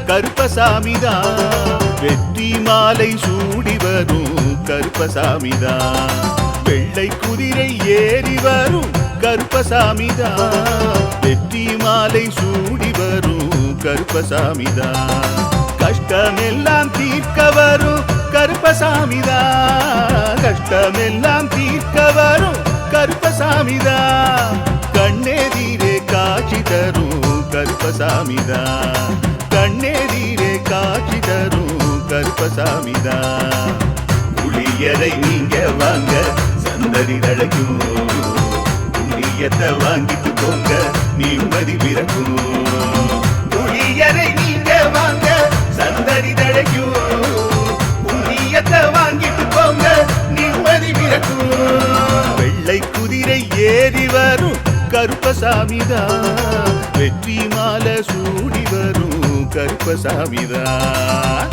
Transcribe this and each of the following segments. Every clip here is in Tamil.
கருப்பசாமிதான். வெற்றி மாலை சூடி வரும் கருப்பசாமிதான். வெள்ளை குதிரை ஏறி வரும் கருப்பசாமிதான். வெற்றி மாலை சூடி வரும் கருப்பசாமிதான். கஷ்டமெல்லாம் தீர்க்க வரும் கருப்பசாமிதான். கஷ்டமெல்லாம் தீர்க்க வரும் கருப்பசாமிதான். கண்ணெதிரே காட்சி தரும் கருப்பசாமிதான். கண்ணெதிரே காட்சி தரும் கருப்பசாமிதான். புளியரை நீங்க வாங்க சந்ததி தழைக்கும். புளியத்தை வாங்கிட்டு போங்க நிம்மதி பிறக்கும். புளியரை நீங்க வாங்க சந்ததி தழைக்கும். புளியத்தை வாங்கிட்டு போங்க நிம்மதி பிறக்கும். வெள்ளை குதிரை ஏறி வரும் கருப்பசாமிதான். வெற்றி மாலை சூடி வரும் கருப்பசாமிதான்.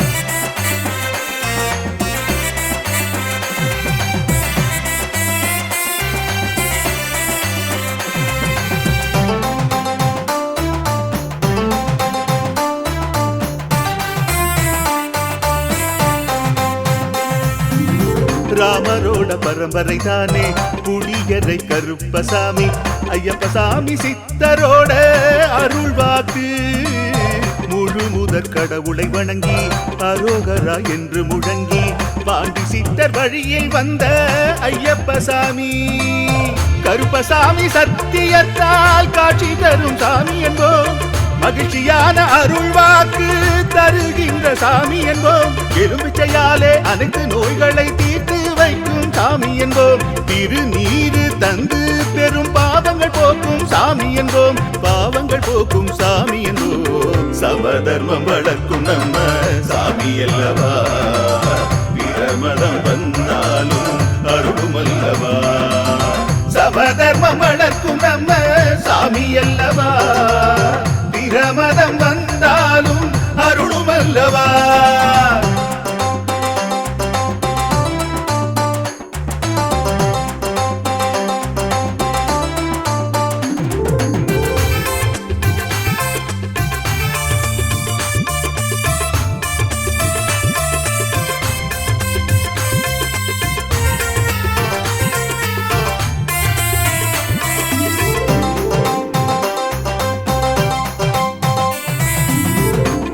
ராமரோட பரம்பரை தானே புளியரை கருப்பசாமி. ஐயப்பசாமி சித்தரோட அருள்வாக்கு. முழு முதற் கடவுளை வணங்கி அரோகரா என்று முழங்கி பாண்டி சித்தர் வழியில் வந்த ஐயப்பசாமி. கருப்பசாமி சத்தியத்தால் காட்சி தரும் சாமி என்போம். மகிழ்ச்சியான அருள்வாக்கு தருகின்ற சாமி என்போம். எலுமிச்சையாலே அனைத்து நோய்களை தீர்த்து வைக்கும் சாமி என்போம். திருநீரு தந்து பெரும் பாவங்கள் போக்கும் சாமி என்போம். பாவங்கள் போக்கும் சாமி என்போம். சமதர்மம் வளர்க்கும் நம்ம சாமி அல்லவா. பிரமதம் வந்தாலும் அருளும் அல்லவா. சமதர்மம் வளர்க்கும் நம்ம சாமி அல்லவா. பிரமதம் வந்தாலும் அருளும் அல்லவா.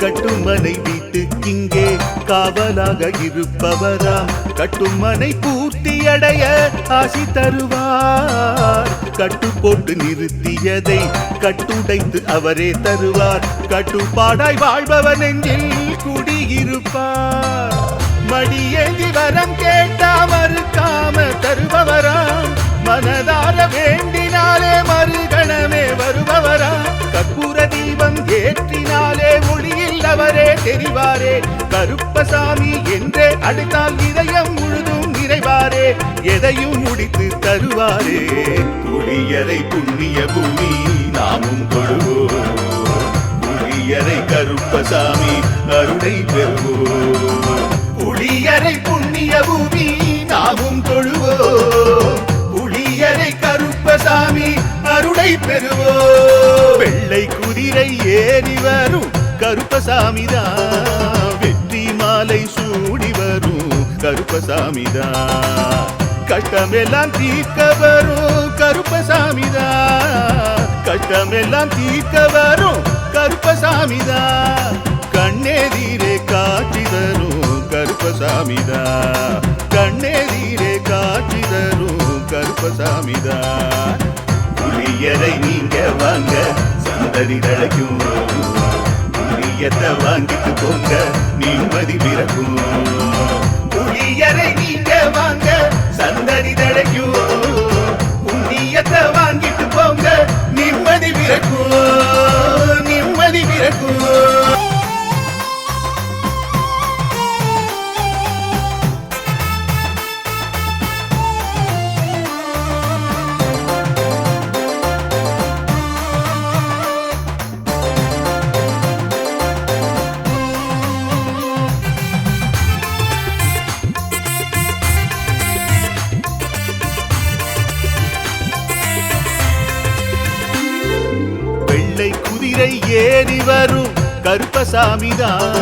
கட்டுமனை வீட்டுக்கிங்கே காவலாக இருப்பவராம். கட்டுமனை பூர்த்தியடைய ஆசி தருவார். கட்டு போட்டு நிறுத்தியதை கட்டுடைத்து அவரே தருவார். கட்டுப்பாடாய் வாழ்பவர் நெஞ்சில் குடியிருப்பார். மடியேந்தி வரம் கேட்டா மறுக்காம தருபவராம். மனதார வேண்டினாலே மறுகணமே வருபவராம். கற்பூர தீபம் ஏற்றினாலே ஒளியில் அவரே தெரிவாரே. கருப்பசாமி என்றே அழைத்தால் இதயம் முழுதும் நிறைவாரே. எதையும் முடித்து தருவாரே. புளியரை புண்ணிய பூமி நாமும் தொழுவோம். புளியரை கருப்பசாமி அருளை பெறுவோம். புளியரை புண்ணிய பூமி நாமும் தொழுவோம். புளியரை கருப்பசாமி அருளை பெறுவோம். வெள்ளை குதிரை ஏறி வரும் கருப்பசாமிதான். வெற்றி மாலை சூடி வரும் கருப்பசாமிதான். கஷ்டமெல்லாம் தீர்க்க வரும் கருப்பசாமிதான். கஷ்டமெல்லாம் தீர்க்க வரும் கருப்பசாமிதான். கண்ணெதிரே காட்சி தரும் கருப்பசாமிதான். கண்ணெதிரே காட்சி தரும் கருப்பசாமிதான். புளியரை நீங்க வாங்க சந்ததி தழைக்கும். புளியத்தை வாங்கிட்டு போங்க நிம்மதி பிறக்கும். புளியரை நீங்க வாங்க சந்ததி தழைக்கும். புண்ணியத்தை வாங்கிட்டு போங்க நிம்மதி பிறக்கும். நிம்மதி பிறக்கும். குதிரை ஏறி வரும் கருப்பசாமிதான்.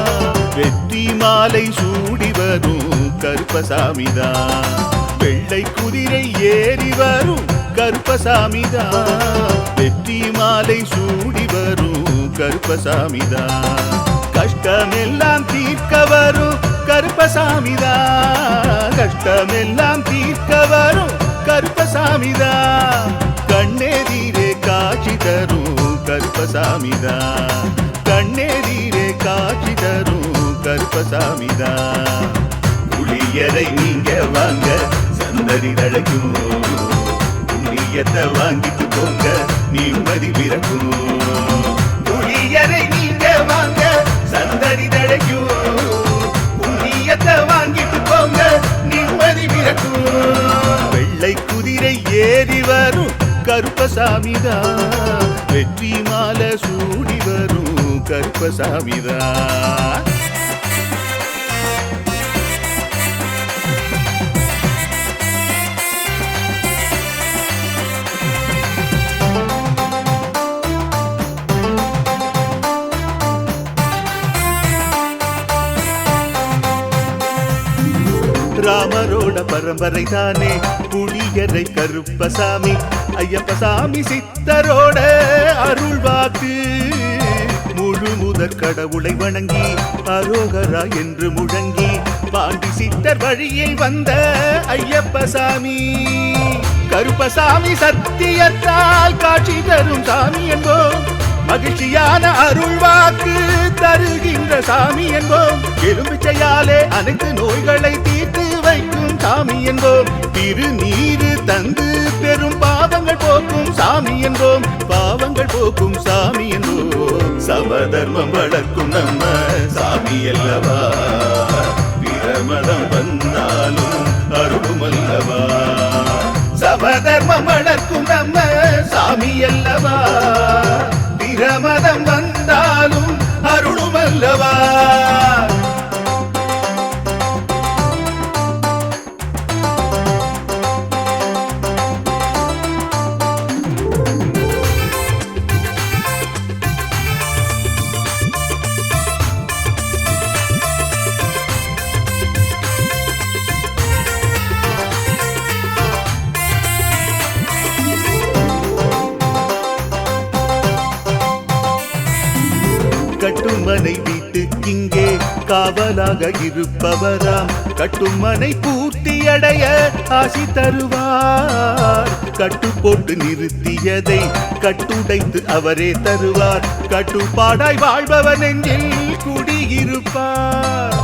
வெற்றி மாலை சூடி வரும் கருப்பசாமிதான். வெள்ளை குதிரை ஏறி வரும் கருப்பசாமிதான். வெற்றி மாலை சூடி வரும் கருப்பசாமிதான். கஷ்டமெல்லாம் தீர்க்க வரும் கருப்பசாமிதான். கஷ்டமெல்லாம் தீர்க்க வரும் கருப்பசாமிதான். கண்ணெதிரே காட்சி தரும் கருப்பசாமிதான். கண்ணெதிரே காட்சி தரும் கருப்பசாமிதான். புளியரை நீங்க வாங்க சந்ததி தழைக்கும். புண்ணியத்தை வாங்கிட்டு போங்க நிம்மதி பிறக்கும். புளியரை நீங்க வாங்க சந்ததி தழைக்கும். புண்ணியத்தை வாங்கிட்டு போங்க நிம்மதி பிறக்கும். வெள்ளை குதிரை ஏறி வரும் கருப்பசாமிதான். வெற்றி மாலை சூடி வரும் கருப்பசாமிதான். ராமரோட பரம்பரை தானே புளியரை கருப்பசாமி. ஐயப்பசாமி சித்தரோட அருள் வாக்கு. முழு முதற் கடவுளை வணங்கி அரோகரா என்று முழங்கி பாண்டி சித்தர் வழியில் வந்த ஐயப்பசாமி. கருப்பசாமி சத்தியத்தால் காட்சி தரும் சாமி என்போம். மகிழ்ச்சியான அருள் வாக்கு தருகின்ற சாமி என்போம். எலும்பிச்சையாலே அனைத்து நோய்களை தீர்த்து வைக்கும் சாமி என்போம். திருநீரு தந்து பெரும் பாவங்கள் போக்கும் சாமி என்போம். பாவங்கள் போக்கும் சாமி என்போம். சமதர்மம் வளர்க்கும் நம்ம சாமி அல்லவா. பிரமதம் வந்தாலும் அருளும் அல்லவா. சமதர்மம் வளர்க்கும் நம்ம சாமி அல்லவா. பிரமதம் வந்தாலும் அருளும் அல்லவா. கட்டுமனை வீட்டுக்கிங்கே காவலாக இருப்பவராம். கட்டுமனை பூர்த்தியடைய ஆசி தருவார். கட்டு போட்டு நிறுத்தியதை கட்டுடைத்து அவரே தருவார். கட்டுப்பாடாய் வாழ்பவர் நெஞ்சில் குடியிருப்பார்.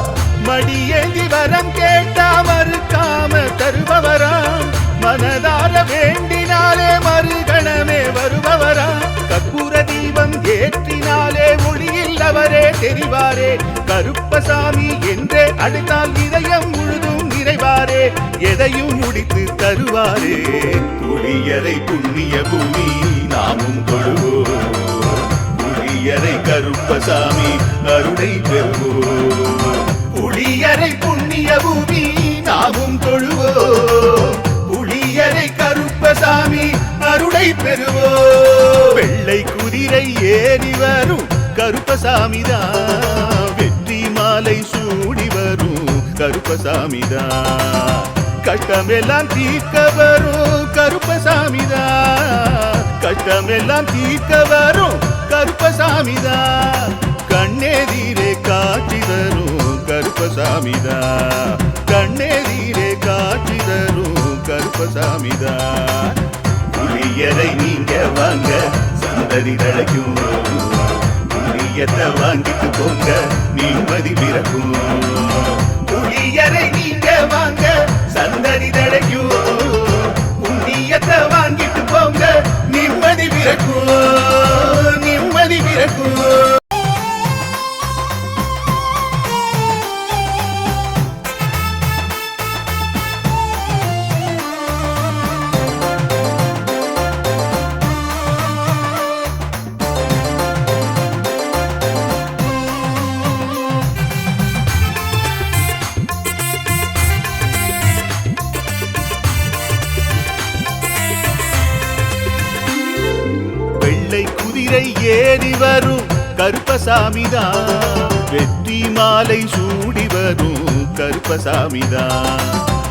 மடியேந்தி வரம் கேட்டா மறுக்காம தருபவராம். மனதார வேண்டினாலே மறுகணமே வருபவராம். கற்பூர தீபம் ஏற்றினாலே ஒளியில் அவரே தெரிவாரே. கருப்பசாமி என்றே அழைத்தால் இதயம் முழுதும் நிறைவாரே. எதையும் முடித்து தருவாரே. புளியரை புண்ணிய பூமி நாமும் தொழுவோம். புளியரை கருப்பசாமி அருளை பெறுவோம். புளியரை புண்ணிய பூமி நாமும் தொழுவோம். புளியரை கருப்பசாமி அருளை பெறுவோம். வெள்ளை குதிரை ஏறி வரும் கருப்பசாமிதான். வெற்றி மாலை சூடி வரும் கருப்பசாமிதான். கஷ்டமெல்லாம் தீர்க்க வரும் கருப்பசாமிதான். கஷ்டமெல்லாம் தீர்க்க வரும் கருப்பசாமிதான். கண்ணெதிரே காட்சி தரும் கருப்பசாமிதான். கண்ணெதிரே காட்சி தரும் கருப்பசாமிதான். புளியரை நீங்க வாங்க சந்ததி தழைக்கும். புளியத்தை வாங்கிட்டு போங்க நிம்மதி பிறக்கும். புளியரை நீங்க வாங்க சந்ததி தழைக்கும். புண்ணியத்தை வாங்கிட்டு போங்க நிம்மதி பிறக்கும். நிம்மதி பிறக்கும். கருப்பசாமிதான். வெற்றி மாலை சூடி வரும் கருப்பசாமிதான்.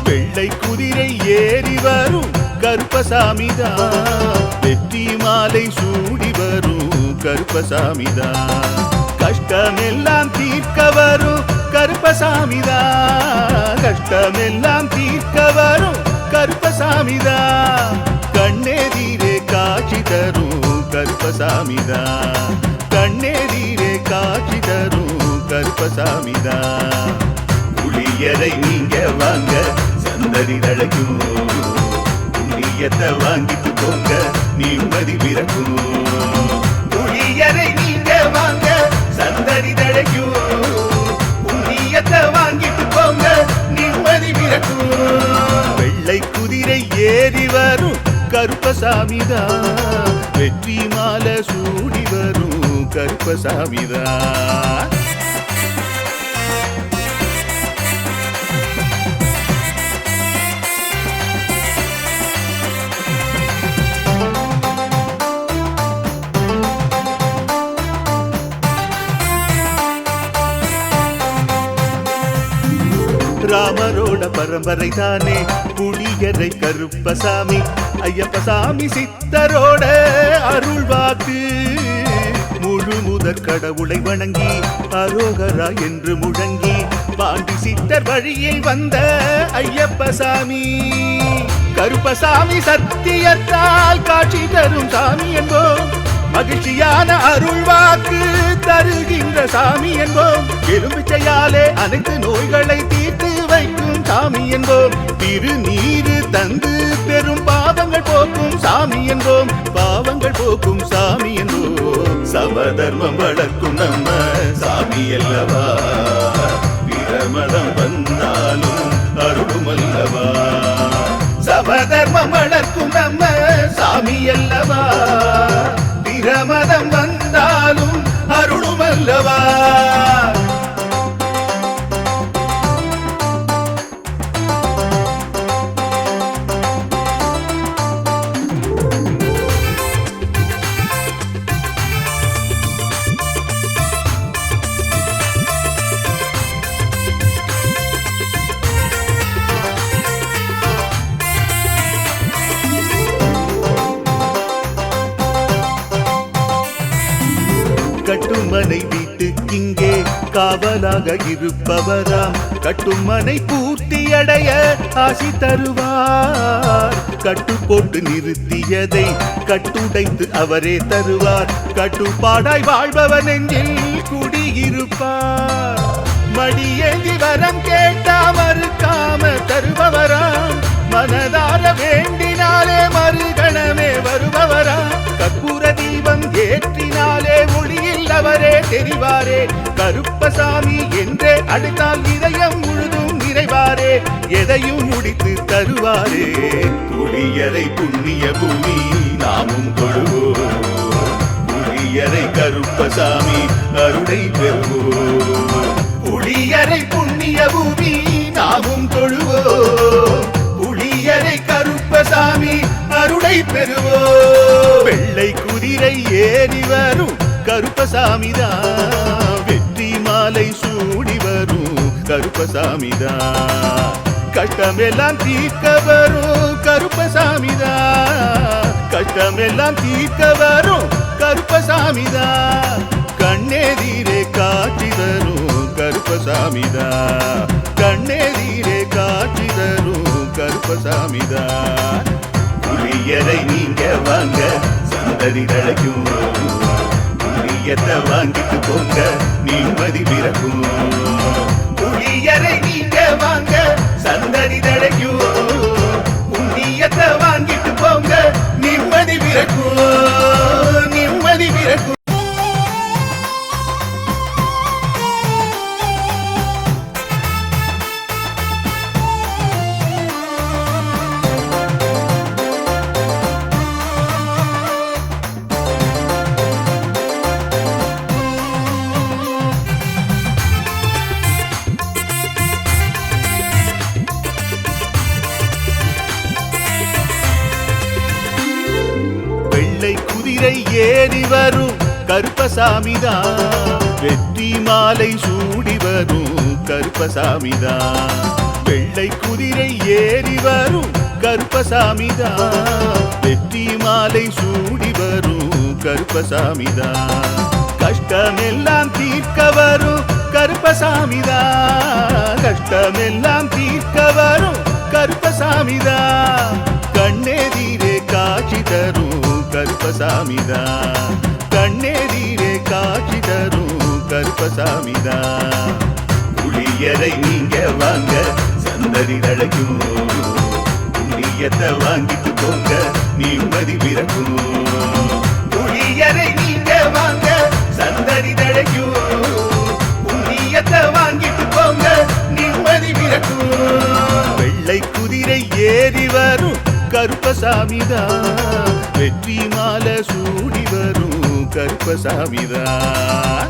வெள்ளை குதிரை ஏறி வரும் கருப்பசாமிதான். வெற்றி மாலை சூடி வரும் கருப்பசாமிதான். கஷ்டமெல்லாம் தீர்க்க வரும் கருப்பசாமிதான். கஷ்டமெல்லாம் தீர்க்க வரும் கருப்பசாமிதான். கண்ணெதிரே காட்சி தரும் கருப்பசாமிதான். கண்ணெதிரே காட்சி தரும் கருப்பசாமிதான். புளியரை நீங்க வாங்க சந்ததி தழைக்கும். புண்ணியத்தை வாங்கிட்டு போங்க நிம்மதி பிறக்கும். புளியரை நீங்க வாங்க சந்ததி தழைக்கும். புண்ணியத்தை வாங்கிட்டு போங்க நிம்மதி பிறக்கும். வெள்ளை குதிரை ஏறி வரும் கருப்பசாமிதான். வெற்றி மாலை சூடி வரும் கருப்பசாமிதான். ராமரோட பரம்பரை தானே புளியரை கருப்பசாமி. ஐயப்பசாமி சித்தரோட அருள் வாக்கு. முழு முதற் கடவுளை வணங்கி அரோகரா என்று முழங்கி பாண்டி சித்தர் வழியில் வந்த ஐயப்பசாமி. கருப்பசாமி சத்தியத்தால் காட்சி தரும் சாமி என்போம். மகிழ்ச்சியான அருள் வாக்கு தருகின்ற சாமி என்போம். எலுமிச்சையாலே அனைத்து நோய்களை தீர்த்து வைக்கும் சாமி என்போம். திருநீரு தந்து பெரும் பாவங்கள் போக்கும் சாமி என்போம். பாவங்கள் போக்கும் சாமி என்போம். சமதர்மம் வளர்க்கும் நம்ம சாமி அல்லவா. பிரமதம் வந்தாலும் அருளும் அல்லவா. சமதர்மம் வளர்க்கும் நம்ம சாமி அல்லவா. பிரமதம் வந்தாலும் அருளும் அல்லவா. கட்டுமனை வீட்டுக்கிங்கே காவலாக இருப்பவராம். கட்டுமனை பூர்த்தியடைய ஆசி தருவார். கட்டு போட்டு நிறுத்தியதை கட்டுடைத்து அவரே தருவார். கட்டுப்பாடாய் வாழ்பவன் நெஞ்சில் குடியிருப்பார். மடியேந்தி வரம் கேட்டா மறுக்காம தருபவராம். மனதார வேண்டினாலே மறுகணமே வருபவராம். கற்பூர தீபம் ஏற்றினாலே ஒளியில் அவரே தெரிவாரே. கருப்பசாமி என்றே அழைத்தால் இதயம் முழுதும் நிறைவாரே. எதையும் முடித்து தருவாரே. புளியரை புண்ணிய பூமி நாமும் தொழுவோம். புளியரை கருப்பசாமி அருளை பெறுவோம். புளியரை புண்ணிய பூமி நாமும் தொழுவோம். புளியரை கருப்பசாமி அருளை பெறுவோம். வெள்ளை குதிரை ஏறி வரும் கருப்பசாமிதான். வெற்றி மாலை சூடி வரும் கருப்பசாமிதான். கஷ்டமெல்லாம் தீர்க்க வரும் கருப்பசாமிதான். கஷ்டமெல்லாம் தீர்க்க வரும் கருப்பசாமிதான். கண்ணெதிரே காட்சி தரும் கருப்பசாமிதான். கண்ணெதிரே காட்சி தரும் கருப்பசாமிதான். புளியரை நீங்க வாங்க சந்ததி தழைக்கும். புளியத்தை வாங்கிட்டு போங்க நிம்மதி பிறக்கும். புளியரை நீங்க வாங்க சந்ததி தழைக்கும். புண்ணியத்தை வாங்கிட்டு போங்க நிம்மதி பிறக்கும். நிம்மதி பிறக்கும். ஏறி வரும் கருப்பசாமிதான். வெற்றி மாலை சூடி வரும் கருப்பசாமிதான். வெள்ளை குதிரை ஏறி வரும் கருப்பசாமிதான். வெற்றி மாலை சூடி வரும் கருப்பசாமிதான். கஷ்டமெல்லாம் தீர்க்க வரும் கருப்பசாமிதான். கஷ்டமெல்லாம் தீர்க்க வரும் கருப்பசாமிதான். கண்ணெதிரே காட்சி தரும் கருப்பசாமிதான். கண்ணெதிரே காட்சி தரும் கருப்பசாமிதான். புளியரை நீங்க வாங்க சந்ததி தழைக்கும். புண்ணியத்தை வாங்கிட்டு போங்க நிம்மதி பிறக்கும். புளியரை நீங்க வாங்க சந்ததி தழைக்கும். புண்ணியத்தை வாங்கிட்டு போங்க நிம்மதி பிறக்கும். வெள்ளை குதிரை ஏறி வரும் கருப்பசாமிதான். வெற்றி மாலை சூடி வரும் கருப்பசாமிதான்.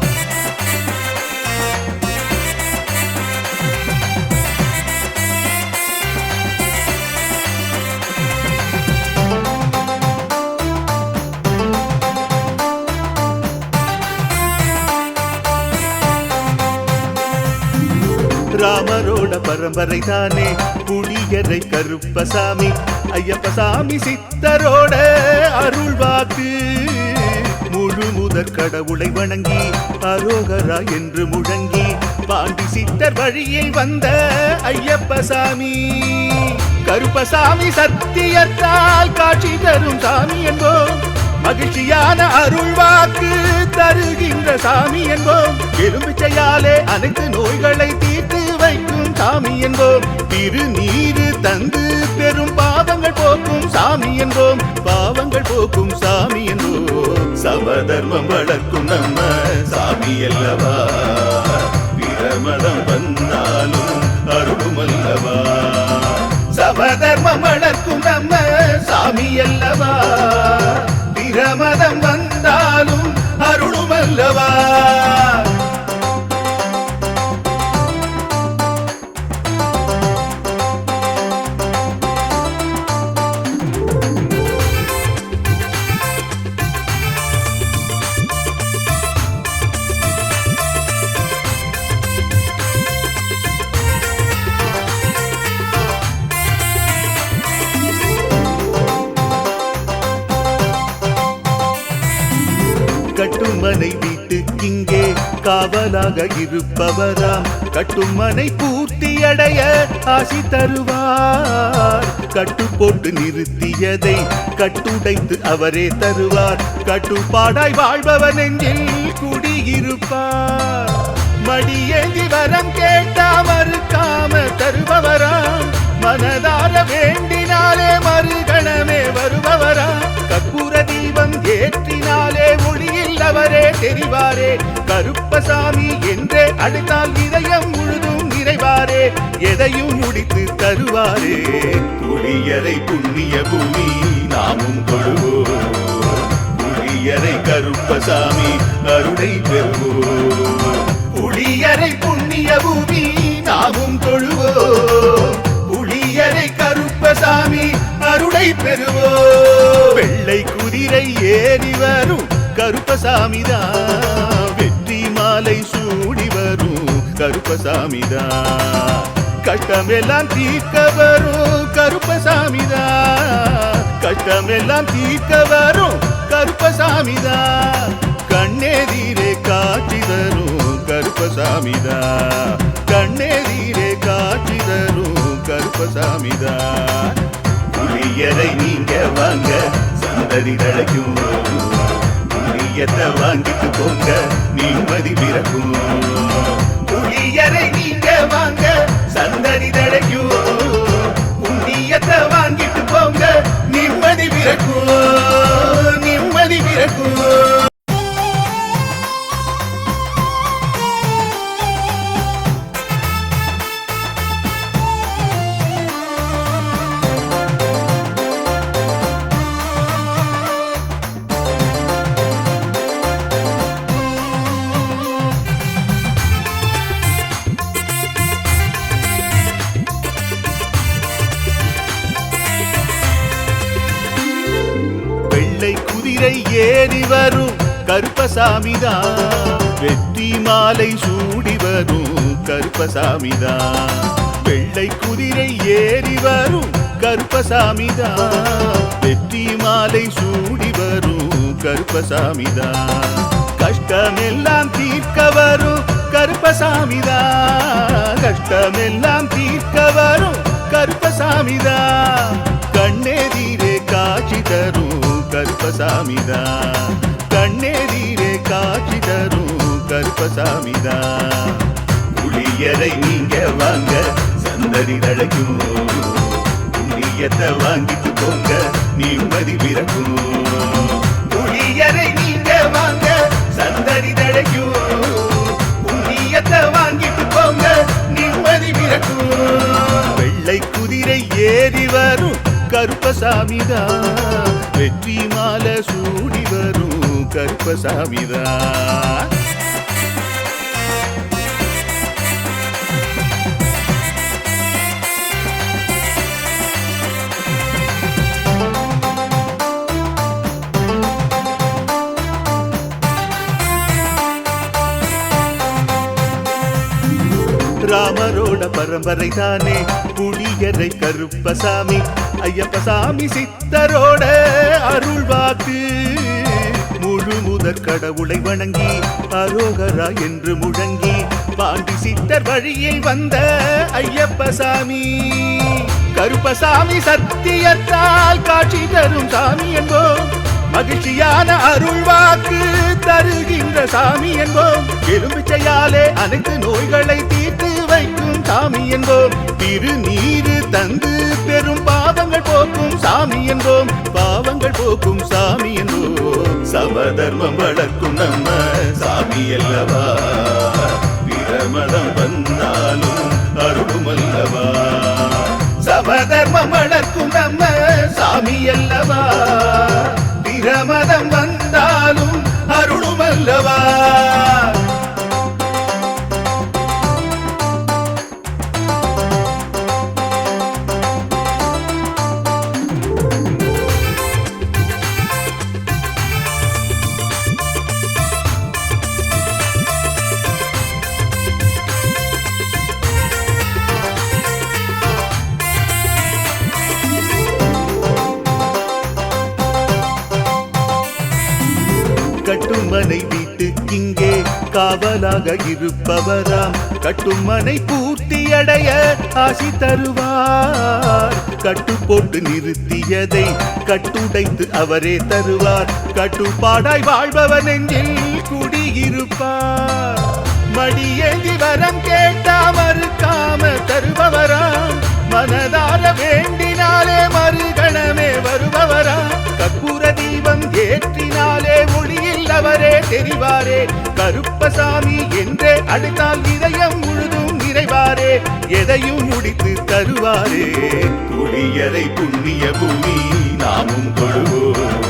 ராமரோட பரம்பரை தானே புளியரை கருப்பசாமி. ஐயப்பசாமி சித்தரோட அருள் வாக்கு. முழு முதற் கடவுளை வணங்கி அரோகரா என்று முழங்கி பாண்டி சித்தர் வழியில் வந்த ஐயப்பசாமி. கருப்பசாமி சத்தியத்தால் காட்சி தரும் சாமி என்போம். மகிழ்ச்சியான அருள் வாக்கு தருகின்ற சாமி என்போம். எலும்பிச்சையாலே அனைத்து நோய்களை தீர்த்து வைக்கும் சாமி என்போம். திருநீரு தந்து பெரும் பாவங்கள் போக்கும் சாமி என்போம். பாவங்கள் போக்கும் சாமி என்போம். சமதர்மம் வளர்க்கும் நம்ம சாமி அல்லவா. பிரமதம் வந்தாலும் அருளும் அல்லவா. சமதர்மம் வளர்க்கும் நம்ம சாமி அல்லவா. பிரமதம் வந்தாலும் அருளும் அல்லவா. கட்டுமனை வீட்டுக்கிங்கே காவலாக இருப்பவராம். கட்டுமனை பூர்த்தியடைய ஆசி தருவார். கட்டு போட்டு நிறுத்தியதை கட்டுடைத்து அவரே தருவார். கட்டுப்பாடாய் வாழ்பவன் நெஞ்சில் குடியிருப்பார். மடியேந்தி வரம் கேட்டா மறுக்காம தருபவராம். மனதார வேண்டினாலே மறுகணமே வருபவராம். கற்பூர தீபம் ஏற்றினாலே ஒளியில் அவரே தெரிவாரே. கருப்பசாமி என்றே அழைத்தால் இதயம் முழுதும் நிறைவாரே. எதையும் முடித்து தருவாரே. புளியரை புண்ணிய பூமி நாமும் தொழுவோம். புளியரை கருப்பசாமி அருளை பெறுவோம். புளியரை புண்ணிய பூமி நாமும் தொழுவோம். புளியரை கருப்பசாமி அருளை பெறுவோம். வெள்ளை குதிரை ஏறி வரும் கருப்பசாமிதான். வெற்றி மாலை சூடி வரும் கருப்பசாமிதான். கஷ்டமெல்லாம் தீர்க்க வரும் கருப்பசாமிதான். கஷ்டமெல்லாம் தீர்க்க வரும் கருப்பசாமிதான். கண்ணெதிரே காட்சி தரும் கருப்பசாமிதான். கண்ணெதிரே காட்சி தரும் கருப்பசாமிதான். புளியரை நீங்க வாங்க சந்ததி தழைக்கும். புளியத்தை வாங்கிட்டு போங்க நிம்மதி பிறக்கும். புளியரை நீங்க வாங்க சந்ததி தழைக்கும். புண்ணியத்தை வாங்கிட்டு போங்க நிம்மதி பிறக்கும். நிம்மதி பிறக்கும். ஏறி வரும் கருப்பசாமிதான். வெற்றி மாலை சூடி வரும் கருப்பசாமிதான். வெள்ளை குதிரை ஏறி வரும் கருப்பசாமிதான். வெற்றி மாலை சூடி வரும் கருப்பசாமிதான். கஷ்டமெல்லாம் தீர்க்க வரும் கருப்பசாமிதான். கஷ்டமெல்லாம் தீர்க்க வரும் கருப்பசாமிதான். கண்ணெதிரே காட்சி தரும் கருப்பசாமிதான். கண்ணெதிரே காட்சி தரும் கருப்பசாமிதான். புளியரை நீங்க வாங்க சந்ததி தழைக்கும். புண்ணியத்தை வாங்கிட்டு போங்க நிம்மதி பிறக்கும். புளியரை நீங்க வாங்க சந்ததி தழைக்கும். புண்ணியத்தை வாங்கிட்டு போங்க நிம்மதி பிறக்கும். வெள்ளை குதிரை ஏறி வரும் கருப்பசாமிதான். வெற்றி மாலை சூடி வரும் கருப்பசாமிதான். ராமரோட பரம்பரை தானே புளியரை கருப்பசாமி. ஐயப்பசாமி சித்தரோட அருள் வாக்கு. முழு முதற் கடவுளை வணங்கி அரோகரா என்று முழங்கி பாண்டி சித்தர் வழியில் வந்த ஐயப்பசாமி. கருப்பசாமி சத்தியத்தால் காட்சி தரும் சாமி என்போம். மகிழ்ச்சியான அருள் வாக்கு தருகின்ற சாமி என்போம். எலும்பிச்சையாலே அனைத்து நோய்களை தீர்த்து வைக்கும் சாமி என்போம். திருநீரு தந்து பெரும் பாவங்கள் போக்கும் சாமி என்போம். பாவங்கள் போக்கும் சாமி என்போம். சமதர்மம் வளர்க்கும் நம்ம சாமி அல்லவா. பிரமதம் வந்தாலும் அருளும் அல்லவா. சமதர்மம் வளர்க்கும் நம்ம சாமி அல்லவா. பிரமதம் வந்தாலும் அருளும் அல்லவா. கட்டுமனை வீட்டுக்கிங்கே காவலாக இருப்பவராம். கட்டுமனை பூர்த்தியடைய ஆசி தருவார். கட்டு போட்டு நிறுத்தியதை கட்டுடைத்து அவரே தருவார். கட்டுப்பாடாய் வாழ்பவன் நெஞ்சில் குடியிருப்பார். மடியேந்தி வரம் கேட்டா மறுக்காம தருபவராம். மனதார வேண்டினாலே மறுகணமே வருபவராம். கற்பூர தீபம் ஏற்றினாலே ஒளியில் அவரே தெரிவாரே. கருப்பசாமி என்றே அழைத்தால் இதயம் முழுதும் நிறைவாரே. எதையும் முடித்து தருவாரே. புளியரை புண்ணிய பூமி நாமும் தொழுவோம்.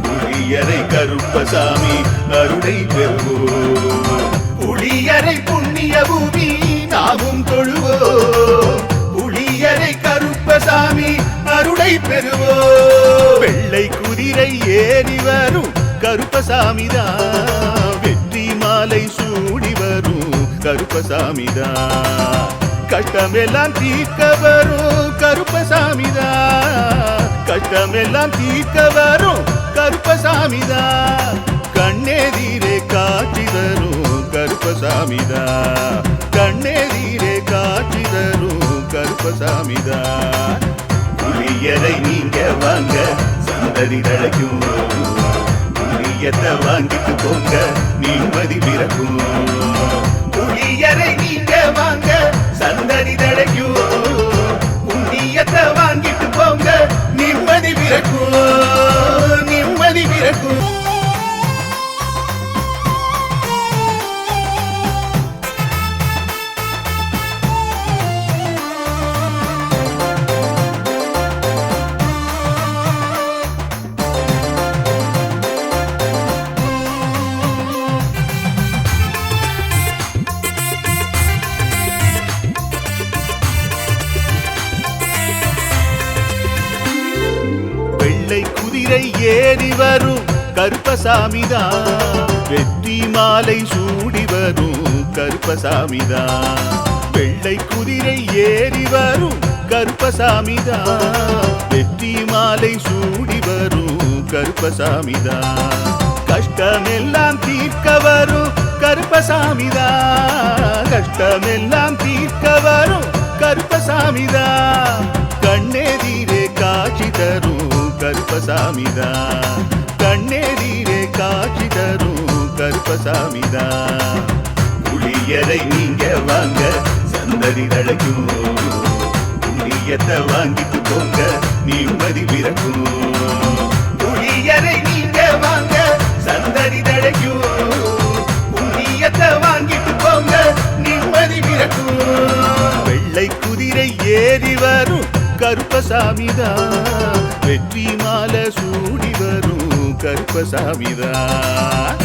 புளியரை கருப்பசாமி அருளை பெறுவோம். புளியரை புண்ணிய பூமி நாமும் தொழுவோம். புளியரை கருப்பசாமி அருளை பெறுவோம். வெள்ளை குதிரை ஏறி வரும் கருப்பசாமிதான். வெற்றி மாலை சூடி வரும் கருப்பசாமிதான். கஷ்டமெல்லாம் தீர்க்க வரும் கருப்பசாமிதான். கஷ்டமெல்லாம் தீர்க்க வரும் கருப்பசாமிதான். கண்ணெதிரே காட்சி தரும் கருப்பசாமிதான். கண்ணெதிரே காட்சி தரும் கருப்பசாமிதான். புளியரை நீங்க வாங்க சந்ததி தழைக்கும். புளியத்தை வாங்கிட்டு போங்க நிம்மதி பிறக்கும். புளியரை நீங்க வாங்க சந்ததி தழைக்கும். புண்ணியத்தை வாங்கிட்டு போங்க நிம்மதி பிறக்கும். நிம்மதி பிறக்கும். குதிரை ஏறி வரும் கருப்பசாமிதான். வெற்றி மாலை சூடி வரும் கருப்பசாமிதான். வெள்ளை குதிரை ஏறி வரும் கருப்பசாமிதான். வெற்றி மாலை சூடி வரும் கருப்பசாமிதான். கஷ்டமெல்லாம் தீர்க்க வரும் கருப்பசாமிதான். கஷ்டமெல்லாம் தீர்க்க வரும் கருப்பசாமிதான். கண்ணெதிரே காட்சி தரும் கருப்பசாமிதான். கண்ணெதிரே காட்சி தரும் கருப்பசாமிதான். புளியரை நீங்க வாங்க சந்ததி தழைக்கும். புளியத்தை வாங்கிட்டு போங்க நிம்மதி பிறக்கும். புளியரை நீங்க வாங்க சந்ததி தழைக்கும். புளியத்தை வாங்கிட்டு போங்க நிம்மதி பிறக்கும். வெள்ளை குதிரை ஏறி வரும் கருப்பசாமிதான். வெற்றி மாலை சூடி வரும் கருப்பசாமிதான்.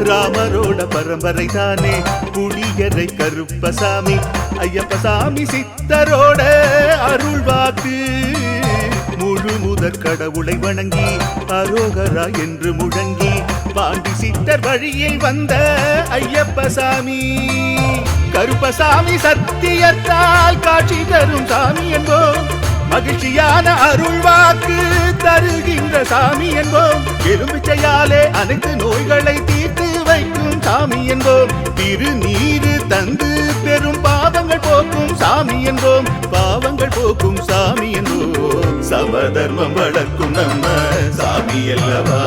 ராமரோட பரம்பரை தானே புளியரை கருப்பசாமி. ஐயப்பசாமி சித்தரோட அருள்வாக்கு. முழு முதற் கடவுளை வணங்கி அரோகரா என்று முழங்கி பாண்டி சித்தர் வழியில் வந்த ஐயப்பசாமி. கருப்பசாமி சத்தியத்தால் காட்சி தரும் சாமி என்போம். மகிழ்ச்சியான அருள்வாக்கு தருகின்ற சாமி என்போம். எலும்பிச்சையாலே அனைத்து நோய்களை தீர்த்து வைக்கும் சாமி என்போம். திருநீரு தந்து பெரும் பாவங்கள் போக்கும் சாமி என்போம். பாவங்கள் போக்கும் சாமி என்போம். சமதர்மம் வளர்க்கும் நம்ம சாமி அல்லவா.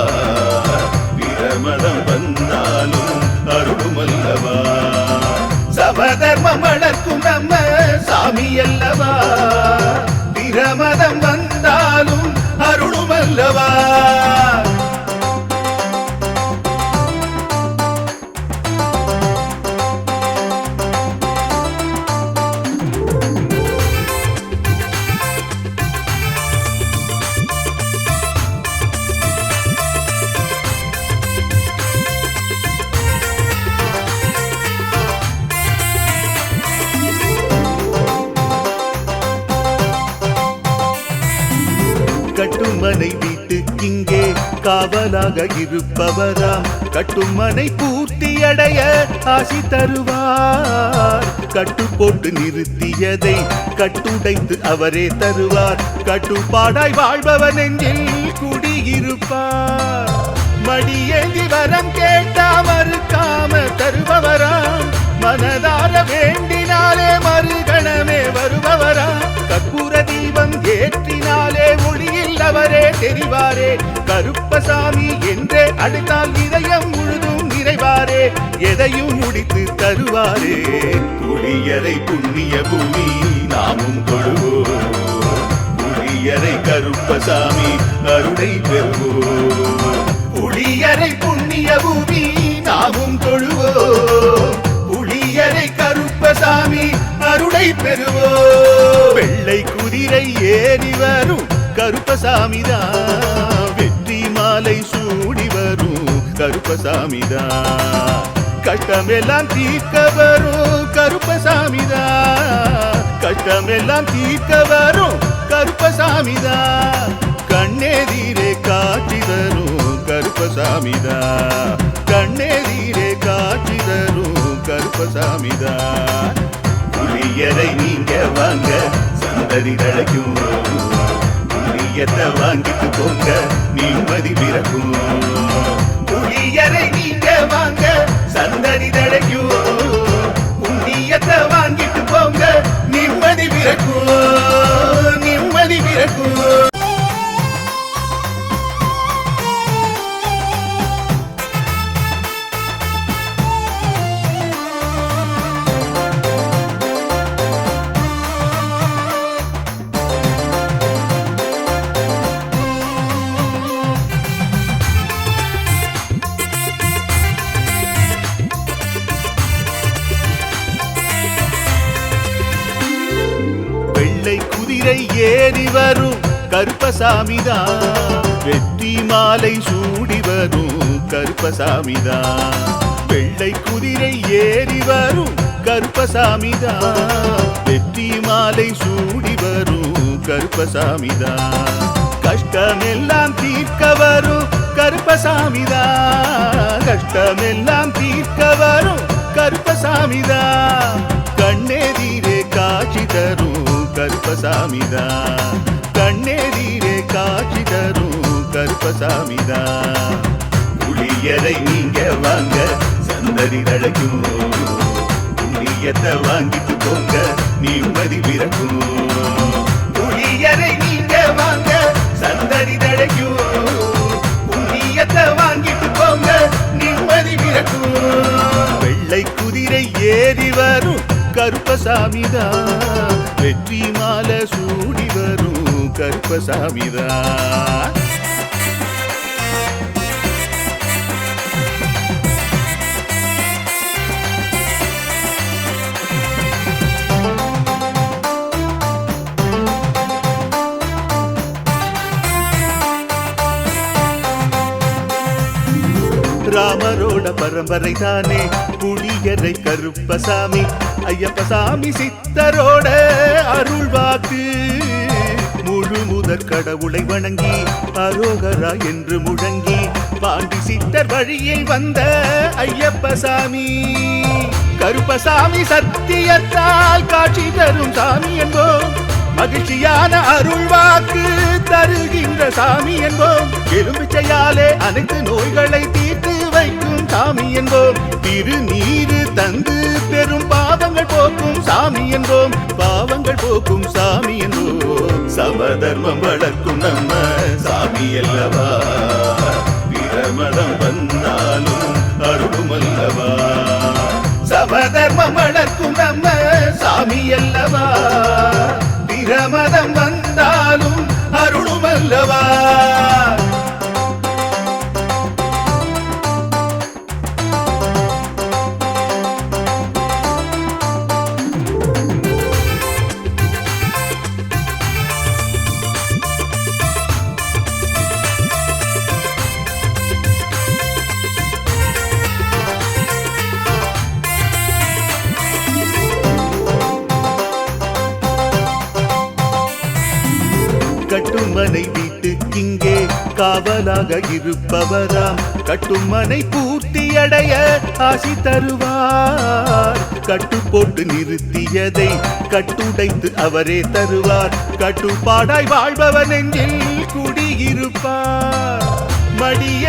பிரமதம் வந்தாலும் அருளும் அல்லவா. சமதர்மம் வளர்க்கும் நம்ம சாமி அல்லவா. பிரமதம் வந்தாலும் அருளும் அல்லவா. கட்டுமனை வீட்டுக்கிங்கே காவலாக இருப்பவராம். கட்டுமனை பூர்த்தி அடைய ஆசி தருவார். கட்டு போட்டு நிறுத்தியதை கட்டுடைத்து அவரே தருவார். கட்டுப்பாடாய் வாழ்பவர் நெஞ்சில் குடியிருப்பார். மடியேந்தி வரம் கேட்டா மறுக்காம தருபவராம். மனதார வேண்டினாலே மறுகணமே வருபவராம். கற்பூர தீபம் ஏற்றினாலே ஒளியில் அவரே தெரிவாரே. கருப்பசாமி என்றே அழைத்தால் இதயம் முழுதும் நிறைவாரே. எதையும் முடித்து தருவாரே. புளியரை புண்ணிய பூமி நாமும் தொழுவோம். புளியரை கருப்பசாமி அருளை பெறுவோம். புளியரை புண்ணிய பூமி நாமும் தொழுவோம். புளியரை கருப்பசாமி அருளை பெறுவோம். வெள்ளை குதிரை ஏறி வரும் கருப்பசாமிதான். வெற்றி மாலை சூடி வரும் கருப்பசாமிதான். கஷ்டமெல்லாம் தீர்க்க வரும் கருப்பசாமிதான். கஷ்டமெல்லாம் தீர்க்க வரும் கருப்பசாமிதான். கண்ணெதிரே காட்சி தரும் கருப்பசாமிதான். கண்ணெதிரே காட்சி தரும் கருப்பசாமிதான். புளியரை நீங்க வாங்க சந்ததி தழைக்கும். புளியத்தை வாங்கிட்டு போங்க நிம்மதி பிறக்கும். புளியரை நீங்க வாங்க சந்ததி தழைக்கும். புண்ணியத்தை வாங்கிட்டு போங்க நிம்மதி பிறக்கும். நிம்மதி பிறக்கும். குதிரை ஏறி வரும் கருப்பசாமிதான். வெற்றி மாலை சூடி வரும் கருப்பசாமிதான். வெள்ளை குதிரை ஏறி வரும் கருப்பசாமிதான். வெற்றி மாலை சூடி வரும் கருப்பசாமிதான். கஷ்டமெல்லாம் தீர்க்க வரும் கருப்பசாமிதான். கஷ்டமெல்லாம் தீர்க்க வரும் கருப்பசாமிதான். கண்ணெதிரே காட்சி தரும் கருப்பசாமிதான். கண்ணெதிரே காட்சி தரும் கருப்பசாமிதான். புளியரை நீங்க வாங்க சந்ததி தழைக்கும். புண்ணியத்தை வாங்கிட்டு போங்க நிம்மதி பிறக்கும். புளியரை நீங்க வாங்க சந்ததி தழைக்கும். புண்ணியத்தை வாங்கிட்டு போங்க நிம்மதி பிறக்கும். வெள்ளை குதிரை ஏறி வரும் கருப்பசாமிதான். வெற்றி மாலை சூடி வரும் கருப்பசாமிதான். ராமரோட பரம்பரை தானே புளியரை கருப்பசாமி. ஐயப்பசாமி சித்தரோட அருள்வாக்கு. முழு முதற் கடவுளை வணங்கி அரோகரா என்று முழங்கி பாண்டி சித்தர் வழியில் வந்த ஐயப்பசாமி. கருப்பசாமி சத்தியத்தால் காட்சி தரும் சாமி என்போம். மகிழ்ச்சியான அருள்வாக்கு தருகின்ற சாமி என்போம். எலும்பிச்சையாலே அனைத்து நோய்களை தீர்த்து வைக்கும் சாமி என்போம். திருநீரு தந்து பெரும் பாவங்கள் போக்கும் சாமி என்போம். பாவங்கள் போக்கும் சாமி என்போம். சமதர்மம் வளர்க்கும் நம்ம சாமி அல்லவா. பிரமதம் வந்தாலும் அருளும் அல்லவா. சமதர்மம் வளர்க்கும் நம்ம சாமி அல்லவா. பிரமதம் வந்தாலும் அருளும் அல்லவா. கட்டுமனை வீட்டுக்கிங்கே காவலாக இருப்பவராம். கட்டுமனை பூர்த்தியடைய ஆசி தருவார். கட்டு போட்டு நிறுத்தியதை கட்டுடைத்து அவரே தருவார். கட்டுப்பாடாய் வாழ்பவன் நெஞ்சில் குடியிருப்பார். மடியே